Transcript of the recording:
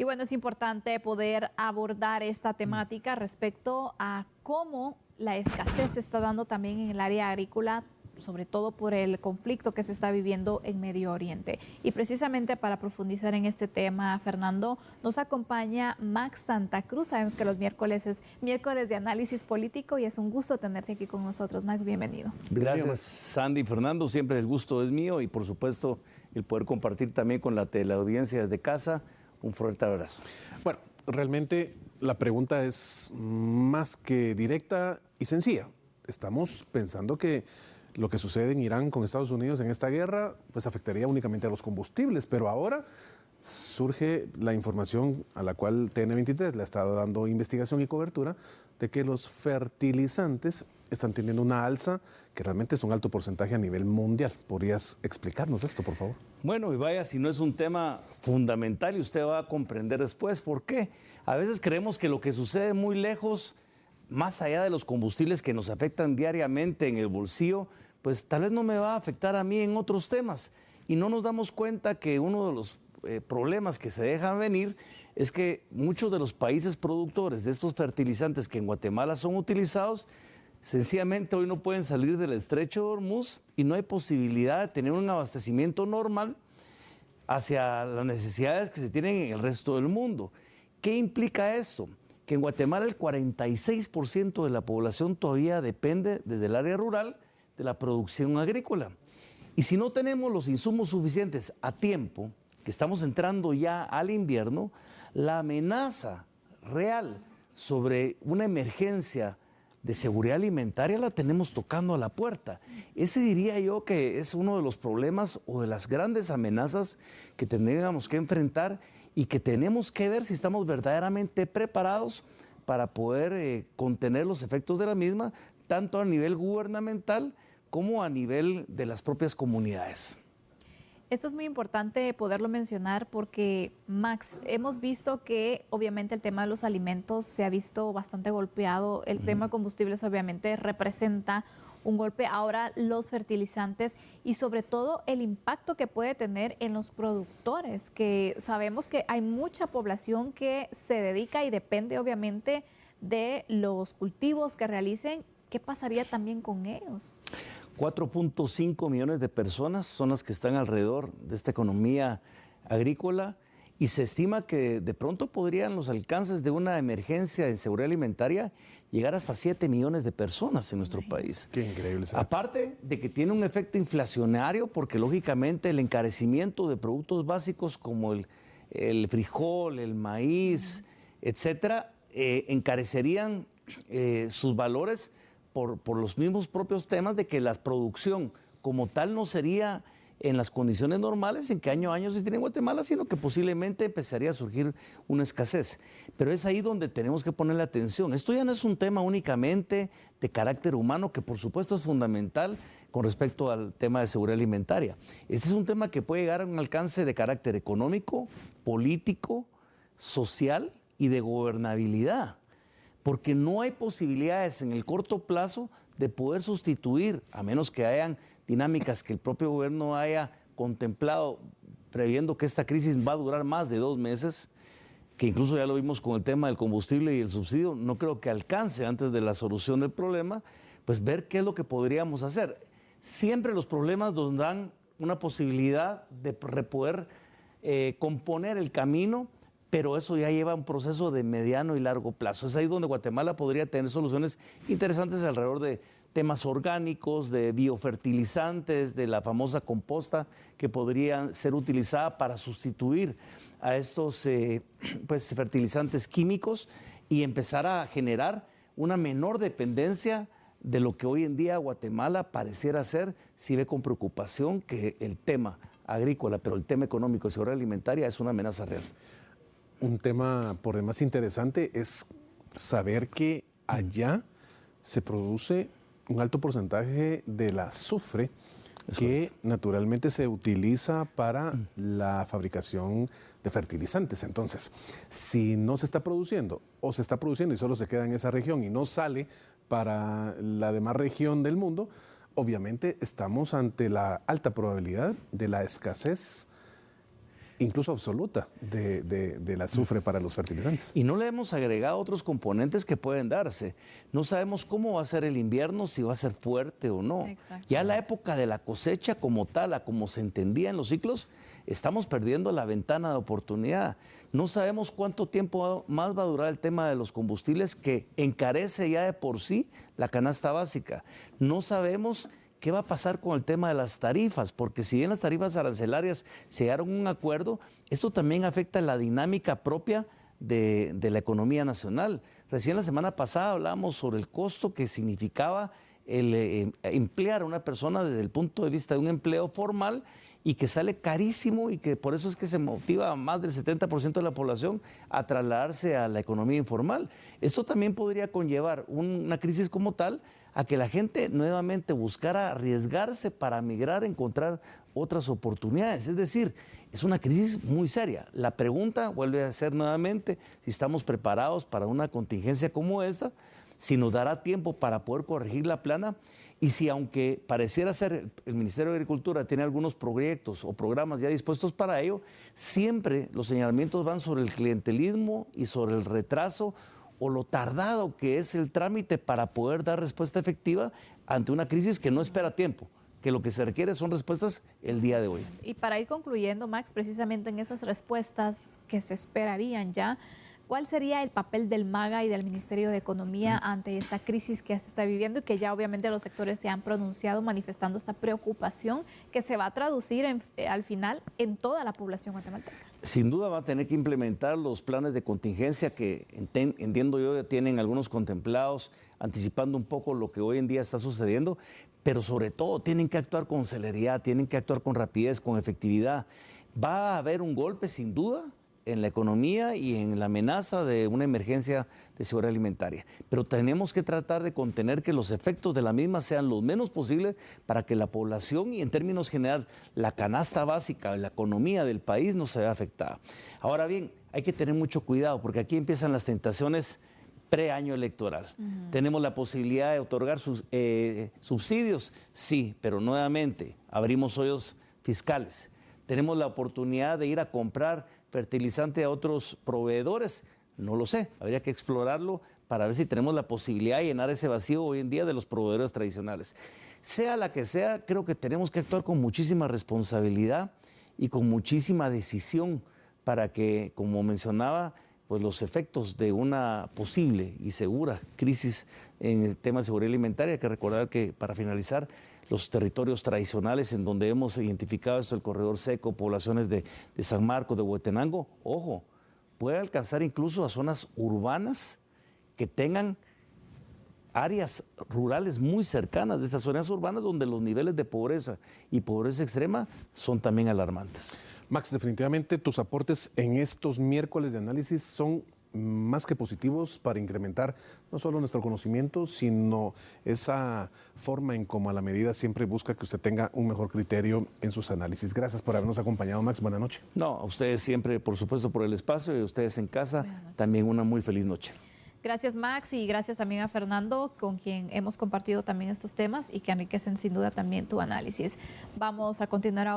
bueno, es importante poder abordar esta temática respecto a cómo la escasez se está dando también en el área agrícola, sobre todo por el conflicto que se está viviendo en Medio Oriente. Y precisamente para profundizar en este tema, Fernando, nos acompaña Max Santa Cruz. Sabemos que los miércoles es miércoles de análisis político y es un gusto tenerte aquí con nosotros. Max, bienvenido. Gracias, Sandy y Fernando. Siempre el gusto es mío y, por supuesto, el poder compartir también con la teleaudiencia desde casa. Un fuerte abrazo. Bueno, realmente la pregunta es más que directa y sencilla. Estamos pensando que lo que sucede en Irán con Estados Unidos en esta guerra, pues afectaría únicamente a los combustibles, pero ahora surge la información a la cual TN23 le ha estado dando investigación y cobertura de que los fertilizantes están teniendo una alza que realmente es un alto porcentaje a nivel mundial. ¿Podrías explicarnos esto, por favor? Bueno, y vaya, si no es un tema fundamental y usted va a comprender después por qué. A veces creemos que lo que sucede muy lejos, más allá de los combustibles que nos afectan diariamente en el bolsillo, pues tal vez no me va a afectar a mí en otros temas. Y no nos damos cuenta que uno de los problemas que se dejan venir es que muchos de los países productores de estos fertilizantes que en Guatemala son utilizados, sencillamente hoy no pueden salir del estrecho de Hormuz y no hay posibilidad de tener un abastecimiento normal hacia las necesidades que se tienen en el resto del mundo. ¿Qué implica esto? Que en Guatemala el 46% de la población todavía depende desde el área rural de la producción agrícola. Y si no tenemos los insumos suficientes a tiempo, que estamos entrando ya al invierno, la amenaza real sobre una emergencia de seguridad alimentaria la tenemos tocando a la puerta. Ese diría yo que es uno de los problemas o de las grandes amenazas que tendríamos que enfrentar y que tenemos que ver si estamos verdaderamente preparados para poder contener los efectos de la misma, tanto a nivel gubernamental como a nivel de las propias comunidades. Esto es muy importante poderlo mencionar porque, Max, hemos visto que obviamente el tema de los alimentos se ha visto bastante golpeado. El tema de combustibles obviamente representa un golpe. Ahora los fertilizantes y sobre todo el impacto que puede tener en los productores, que sabemos que hay mucha población que se dedica y depende obviamente de los cultivos que realicen. ¿Qué pasaría también con ellos? 4.5 millones de personas son las que están alrededor de esta economía agrícola y se estima que de pronto podrían los alcances de una emergencia en seguridad alimentaria llegar hasta 7 millones de personas en nuestro país. Qué increíble. Aparte de que tiene un efecto inflacionario porque lógicamente el encarecimiento de productos básicos como el frijol, el maíz, etcétera, encarecerían sus valores por los mismos propios temas de que la producción como tal no sería en las condiciones normales en que año a año se tiene en Guatemala, sino que posiblemente empezaría a surgir una escasez. Pero es ahí donde tenemos que ponerle atención. Esto ya no es un tema únicamente de carácter humano, que por supuesto es fundamental con respecto al tema de seguridad alimentaria. Este es un tema que puede llegar a un alcance de carácter económico, político, social y de gobernabilidad. Porque no hay posibilidades en el corto plazo de poder sustituir, a menos que hayan dinámicas que el propio gobierno haya contemplado, previendo que esta crisis va a durar más de 2 meses, que incluso ya lo vimos con el tema del combustible y el subsidio, no creo que alcance antes de la solución del problema, pues ver qué es lo que podríamos hacer. Siempre los problemas nos dan una posibilidad de poder componer el camino, pero eso ya lleva un proceso de mediano y largo plazo. Es ahí donde Guatemala podría tener soluciones interesantes alrededor de temas orgánicos, de biofertilizantes, de la famosa composta que podría ser utilizada para sustituir a estos fertilizantes químicos y empezar a generar una menor dependencia de lo que hoy en día Guatemala pareciera ser, si ve con preocupación que el tema agrícola, pero el tema económico y seguridad alimentaria es una amenaza real. Un tema por demás interesante es saber que allá se produce un alto porcentaje del azufre que naturalmente se utiliza para la fabricación de fertilizantes. Entonces, si no se está produciendo o se está produciendo y solo se queda en esa región y no sale para la demás región del mundo, obviamente estamos ante la alta probabilidad de la escasez incluso absoluta del azufre para los fertilizantes. Y no le hemos agregado otros componentes que pueden darse. No sabemos cómo va a ser el invierno, si va a ser fuerte o no. Exacto. Ya la época de la cosecha como tal, a como se entendía en los ciclos, estamos perdiendo la ventana de oportunidad. No sabemos cuánto tiempo más va a durar el tema de los combustibles, que encarece ya de por sí la canasta básica. No sabemos qué va a pasar con el tema de las tarifas, porque si bien las tarifas arancelarias se llegaron a un acuerdo, esto también afecta la dinámica propia de la economía nacional. Recién la semana pasada hablábamos sobre el costo que significaba el emplear a una persona desde el punto de vista de un empleo formal y que sale carísimo, y que por eso es que se motiva a más del 70% de la población a trasladarse a la economía informal. Esto también podría conllevar una crisis como tal a que la gente nuevamente buscara arriesgarse para migrar, encontrar otras oportunidades. Es decir, es una crisis muy seria. La pregunta vuelve a ser nuevamente si estamos preparados para una contingencia como esta, si nos dará tiempo para poder corregir la plana, y si, aunque pareciera ser el Ministerio de Agricultura tiene algunos proyectos o programas ya dispuestos para ello, siempre los señalamientos van sobre el clientelismo y sobre el retraso o lo tardado que es el trámite para poder dar respuesta efectiva ante una crisis que no espera tiempo, que lo que se requiere son respuestas el día de hoy. Y para ir concluyendo, Max, precisamente en esas respuestas que se esperarían ya, ¿cuál sería el papel del MAGA y del Ministerio de Economía ante esta crisis que se está viviendo y que ya obviamente los sectores se han pronunciado manifestando esta preocupación que se va a traducir al final en toda la población guatemalteca? Sin duda va a tener que implementar los planes de contingencia que entiendo yo ya tienen algunos contemplados, anticipando un poco lo que hoy en día está sucediendo, pero sobre todo tienen que actuar con celeridad, tienen que actuar con rapidez, con efectividad. Va a haber un golpe sin duda en la economía y en la amenaza de una emergencia de seguridad alimentaria. Pero tenemos que tratar de contener que los efectos de la misma sean los menos posibles para que la población y, en términos general, la canasta básica de la economía del país no se vea afectada. Ahora bien, hay que tener mucho cuidado porque aquí empiezan las tentaciones pre-año electoral. ¿Tenemos la posibilidad de otorgar subsidios? Sí, pero nuevamente abrimos hoyos fiscales. ¿Tenemos la oportunidad de ir a comprar fertilizante a otros proveedores? No lo sé, habría que explorarlo para ver si tenemos la posibilidad de llenar ese vacío hoy en día de los proveedores tradicionales. Sea la que sea, creo que tenemos que actuar con muchísima responsabilidad y con muchísima decisión para que, como mencionaba, pues los efectos de una posible y segura crisis en el tema de seguridad alimentaria. Hay que recordar que, para finalizar, los territorios tradicionales en donde hemos identificado esto, el corredor seco, poblaciones de San Marcos, de Huehuetenango, ojo, puede alcanzar incluso a zonas urbanas que tengan áreas rurales muy cercanas de estas zonas urbanas, donde los niveles de pobreza y pobreza extrema son también alarmantes. Max, definitivamente tus aportes en estos miércoles de análisis son más que positivos para incrementar no solo nuestro conocimiento, sino esa forma en cómo a la medida siempre busca que usted tenga un mejor criterio en sus análisis. Gracias por habernos acompañado, Max. Buenas noches. No, a ustedes siempre, por supuesto, por el espacio, y a ustedes en casa también una muy feliz noche. Gracias, Max, y gracias también a Fernando, con quien hemos compartido también estos temas y que enriquecen sin duda también tu análisis. Vamos a continuar ahora.